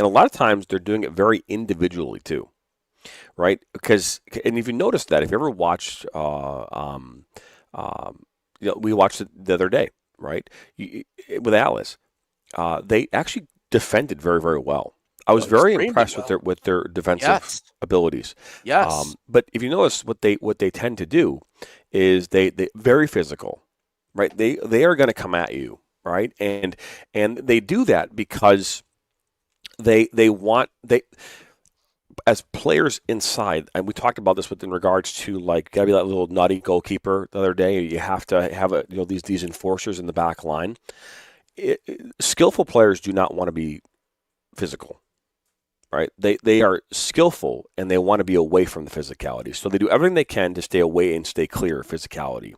And a lot of times they're doing it very individually too, right? Because, and if you notice that, if you ever watched, we watched it the other day, right? With Alice, they actually defended very, very well. I was very Extremely impressed well. with their defensive Yes. abilities. Yes. But if you notice, what they tend to do is they very physical, right? They are going to come at you, right? And they do that because they want they as players inside, and we talked about this in regards to like gotta be that little nutty goalkeeper the other day. You have to have these enforcers in the back line. Skillful players do not want to be physical, right? They are skillful and they want to be away from the physicality. So they do everything they can to stay away and stay clear of physicality.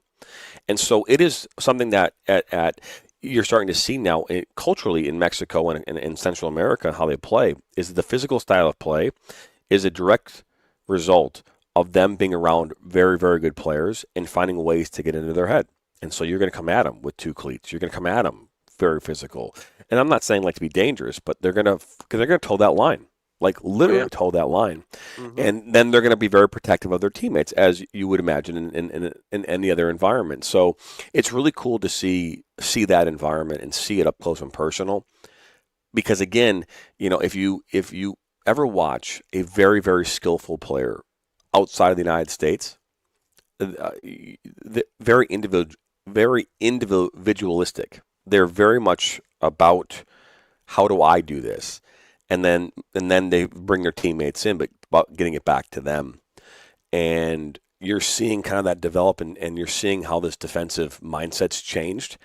And so it is something that at you're starting to see now culturally in Mexico and in Central America how they play is the physical style of play is a direct result of them being around very, very good players and finding ways to get into their head. And so you're going to come at them with two cleats. You're going to come at them very physical. And I'm not saying like to be dangerous, but they're going to toe that line, like Oh yeah. literally toe that line. Hmm. And then they're going to be very protective of their teammates, as you would imagine in any other environment. So it's really cool to see that environment and see it up close and personal. Because again, if you ever watch a very, very skillful player outside of the United States, very individualistic. They're very much about how do I do this, and then they bring their teammates in, but about getting it back to them. And you're seeing kind of that develop, and you're seeing how this defensive mindset's changed.